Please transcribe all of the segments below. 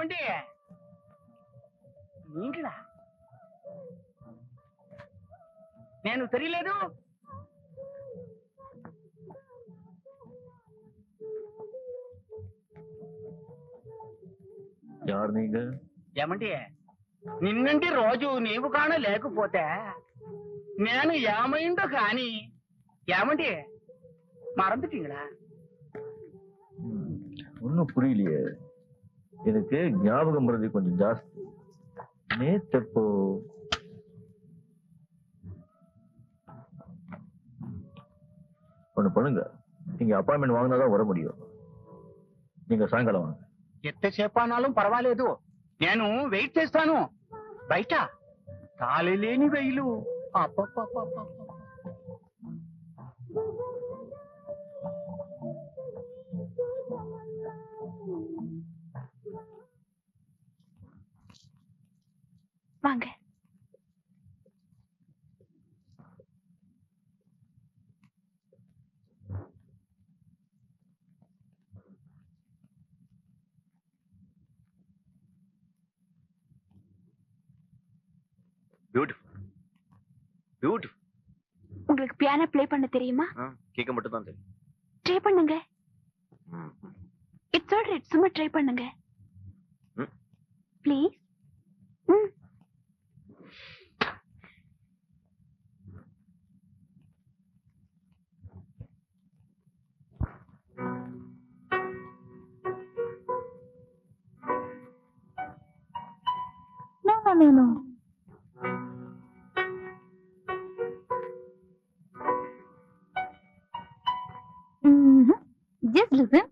ஏமண்டி நீங்களா? నేను தெரியలేదు. யார் நீங்க? ఏమండి నిన్నంటి రోజు నీవు కాన లేకపోతే నేను ఏమైందో కానీ ఏమండి மறந்துட்டீங்களா? ஒன்னும் புரியலையே. எனக்கு ஞாபகம் மறதி கொஞ்சம் ஜாஸ்தி. நேத்தப்போ ஒண்ணு பண்ணுங்க, நீங்க அப்பாயின்மெண்ட் வாங்கினாதான் வர முடியும். நீங்க சாயங்காலம் வாங்க. ఎంతసేపు అన్నాலும் పర్వాలేదు, నేను వెయిట్ చేస్తాను బయట. కాలేలేని వెయిలు. வாங்க. பியூட்டிஃபுல். உங்களுக்கு பியானோ ப்ளே பண்ண தெரியுமா? கேட்க மட்டும் தான் தெரியும். ட்ரை பண்ணுங்க. இட்ஸ் ஆல்ரைட், சும்மா ட்ரை பண்ணுங்க ப்ளீஸ். No. Just listen.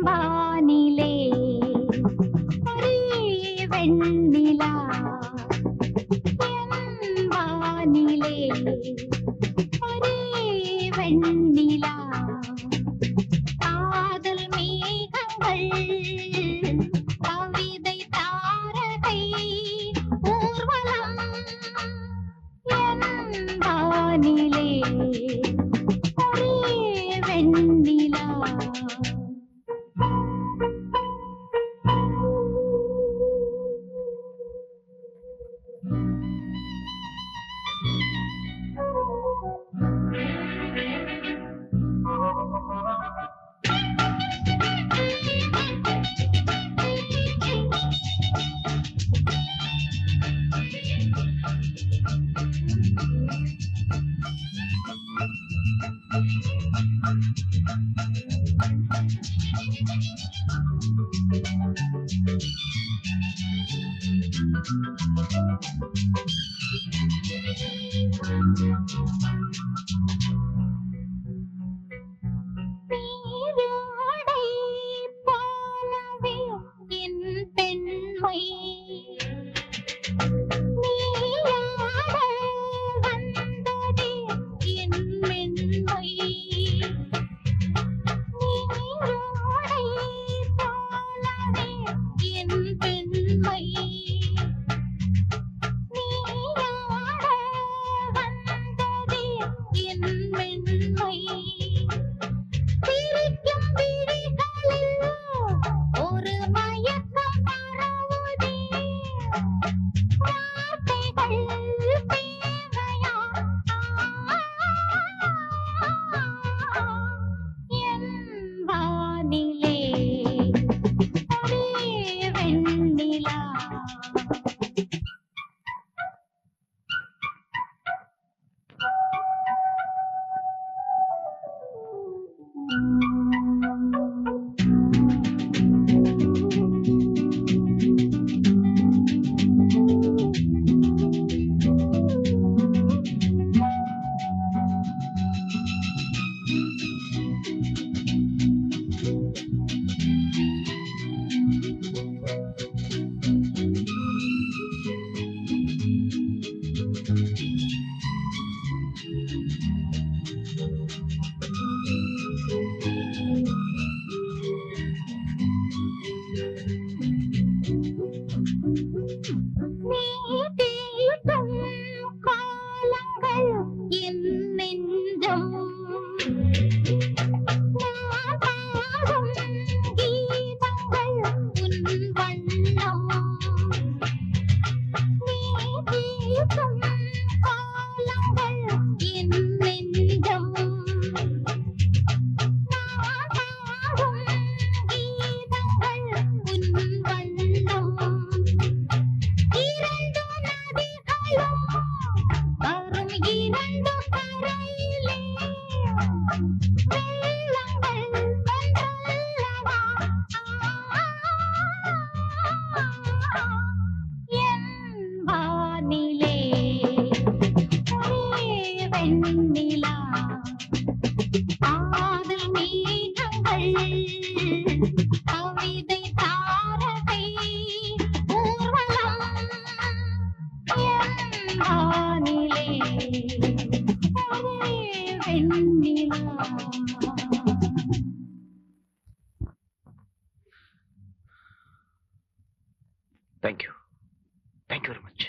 வானிலே வெண்ணிலா, வானிலே வெண்ணிலா, காதல் மேகங்கள் கவிதை தாரகை ஊர்வலம் வானிலே வெண்ணிலா. ஒரே வெண்ணிலா. Thank you thank you very much.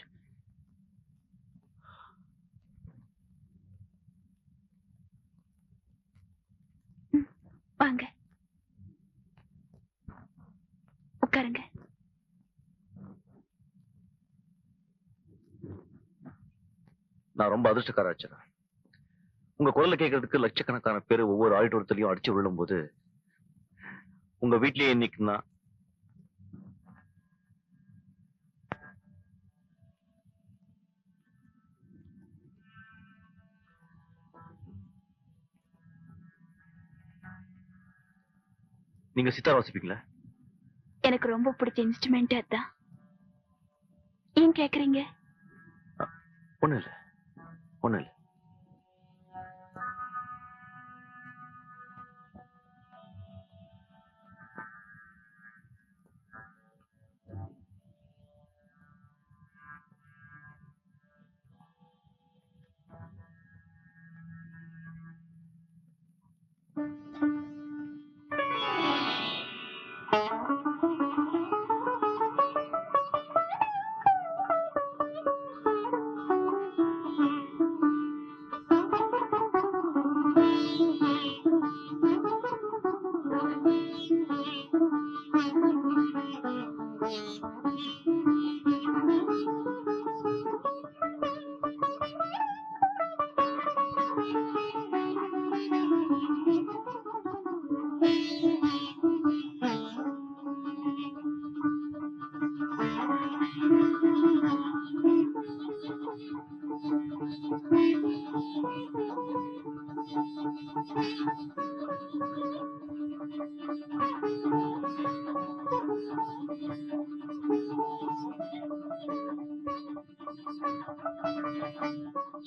வாங்க உட்காருங்க. நான் ரொம்ப அதிர்ஷ்டக்கார ஆச்சா. உங்க குரலை கேட்கறதுக்கு லட்சக்கணக்கான பேர் ஒவ்வொரு ஆடிட்டோரத்திலையும் அடிச்சு விழும் போது உங்க வீட்லயே இன்னைக்கு நான் நீங்க சித்தார் வாசிப்பீங்களா? எனக்கு ரொம்ப பிடிச்ச இன்ஸ்ட்ருமெண்ட் அதான். ஏன் கேக்குறீங்க? ஒண்ணு இல்ல ஒண்ணு இல்ல.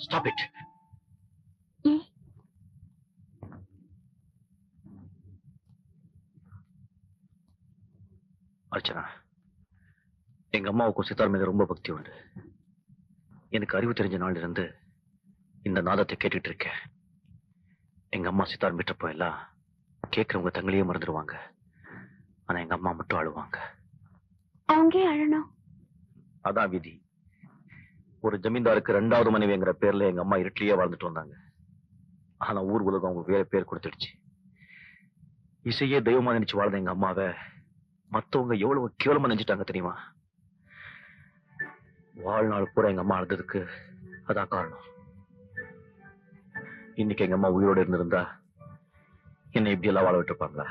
Stop it. ஏன்? அர்ச்சனா, எங்க அம்மாவுக்கும் சித்தார் மீது ரொம்ப பக்தி உண்டு. எனக்கு அறிவு தெரிஞ்ச நாள் இருந்து இந்த நாதத்தை கேட்டுட்டு இருக்கேன். எங்க அம்மா சித்தார் மீட்டப்போ எல்லாம் கேட்கறவங்க தங்களையே மறந்துடுவாங்க. ஆனா எங்க அம்மா மட்டும் அழுவாங்க. அவங்க அழணும். அதான் விதி. ஒரு ஜமீன்தாருக்கு 2வது மனைவிங்கிற பேர்ல எங்க அம்மா இருட்டிலேயே வாழ்ந்துட்டு வந்தாங்க. ஆனா ஊர் உலகம் அவங்களுக்கு வேற பேர் கொடுத்துடுச்சு. இசையே தெய்வமா நினைச்சு வாழ்ந்த எங்க அம்மாவை மத்தவங்க எவ்வளவு கேவலமா நினைச்சிட்டாங்க தெரியுமா? வாழ்நாள் பூரா எங்க அம்மா அழுததுக்கு அதான் காரணம். இன்னைக்கு எங்க அம்மா உயிரோடு இருந்திருந்தா என்னை இப்படி எல்லாம் வாழ விட்டுருப்பாங்களா?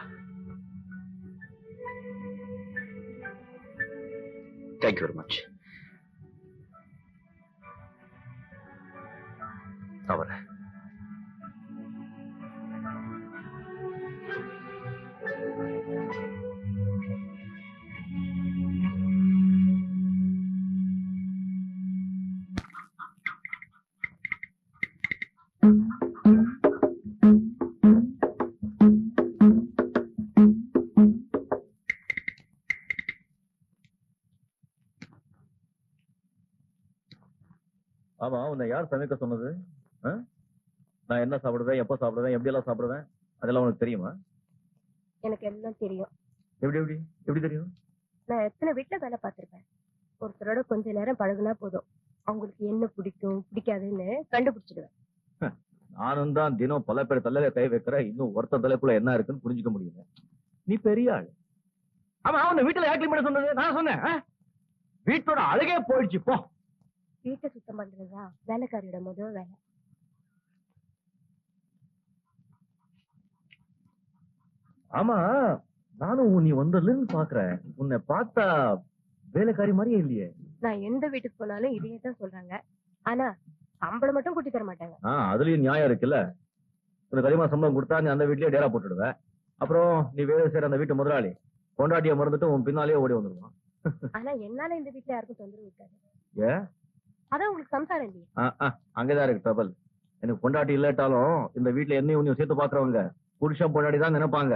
Thank you very much. தவற ஆமா, உன்னை யார் சமைக்க சொன்னது? நான் என்ன சாப்பிடுவேன், எப்ப சாப்பிடுவேன், எப்படி எல்லாம் சாப்பிடுவேன், அதெல்லாம் உனக்கு தெரியுமா? எனக்கு எல்லாம் தெரியும். எப்படி எப்படி எப்படி தெரியும்? நான் எத்தனை வீட்டுல வேலை பார்த்திருப்பேன். ஒருத்தரோட கொஞ்ச நேரம் பழகுனா போதும், அவங்களுக்கு என்ன பிடிக்கும் பிடிக்காதுன்னு கண்டுபிடிச்சிடுவேன். நானும் தான் தினம் பல பேர் தலையில கை வைக்கிறேன், இன்னும் ஒருத்தர் தலைக்குள்ள என்ன இருக்குன்னு புரிஞ்சுக்க முடியல. நீ பெரிய ஆள். ஆமா, உன்னை வீட்டுல யார் கிளீன் பண்ண சொன்னது? நான் சொன்னேன். வீட்டோட அழகே போயிடுச்சு போ. வீட்டை சுத்தம் பண்றதா வேலைக்காரியோட முதல் வேலை. ஆமா, நானும் நீ வந்ததுன்னு பாக்குறேன். உன்னை பார்த்தா வேலைக்காரி மாதிரியே இல்லையே. நான் எந்த வீட்டுக்கு போனாலும் இதையே தான் சொல்றாங்க. ஆனா சம்பளம் மட்டும் கூட்டி தர மாட்டாங்க. அதுலயும் நியாயம் இருக்குல்ல. உனக்கு அதிகமா சம்பளம் கொடுத்தா நீ அந்த வீட்லயே டேரா போட்டுடுவ. அப்புறம் நீ வேலை செய்யற அந்த வீட்டு முதலாளி கொண்டாட்டிய மறந்துட்டு உன் பின்னாலேயே ஓடி வந்துருவான். ஆனா என்னால இந்த வீட்டுல யாருக்கும் தொந்தரவு இருக்காது. ஏன்? அதான் உங்களுக்கு சம்சாரம் இல்லையா? அங்கதான் இருக்கு ட்ரபிள். எனக்கு கொண்டாட்டி இல்லாட்டாலும் இந்த வீட்டுல என்னையும் உன்னையும் சேர்த்து பாக்குறவங்க புருஷன் பொண்டாடி தான் நினைப்பாங்க.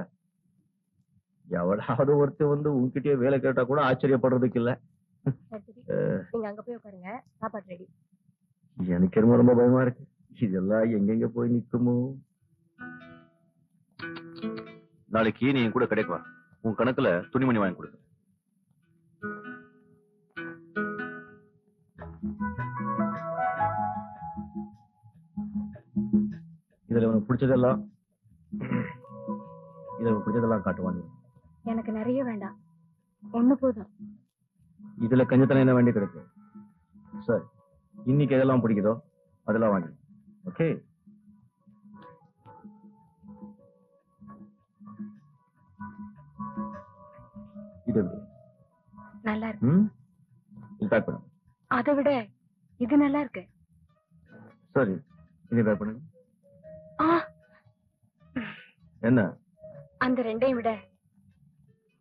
எவளாவது ஒருத்தர் வந்து உன்கிட்டயே வேலை கேட்டா கூட ஆச்சரியப்படுறதுக்கு இல்ல. சரி சரி, நீங்க அங்க போய் உட்காருங்க, சாப்பாடு ரெடி. எனக்கு என்னமோ ரொம்ப பயமா இருக்கு. இதெல்லாம் எங்கெங்க போய் நிக்குமோ? நாளைக்கு நீ என் கூட கடைக்கு வா. உன் கணக்குல துணிமணி வாங்கி கொடுக்க. இதுல உனக்கு பிடிச்சதெல்லாம் காட்டுவாங்க. எனக்கு நிறைய வேண்டாம், ஒண்ணு போதும். இதுல கஞ்சத்தனம் என்ன வேண்டி கிடக்கு? சரி, இன்னைக்கு எதெல்லாம் பிடிக்குதோ அதெல்லாம் வாங்கி. ஓகே, இது எப்படி? நல்லா இருக்கு. இது பேக் பண்ணு. அதை விட இது நல்லா இருக்கு. சரி, இது பேக் பண்ணுங்க. ஆ, என்ன? அந்த ரெண்டையும் விட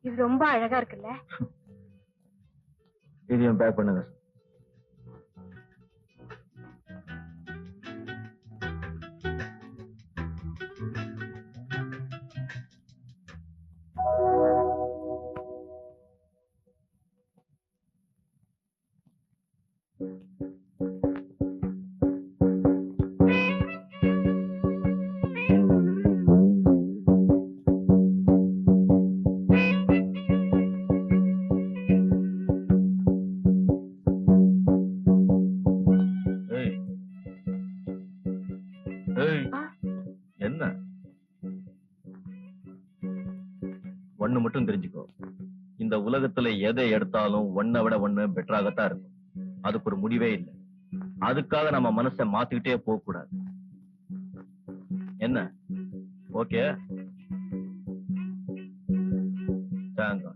இது ரொம்ப அழகா இருக்குல்ல? இதையும் பேக் பண்ணுங்க. என்ன ஒண்ணு மட்டும் தெரிஞ்சுக்கோ, இந்த உலகத்துல எதை எடுத்தாலும் ஒன்ன விட ஒண்ணு பெட்டராகத்தான் இருக்கும். அதுக்கு ஒரு முடிவே இல்லை. அதுக்காக நம்ம மனசை மாத்திக்கிட்டே போக கூடாது. என்ன? Okay, thank you.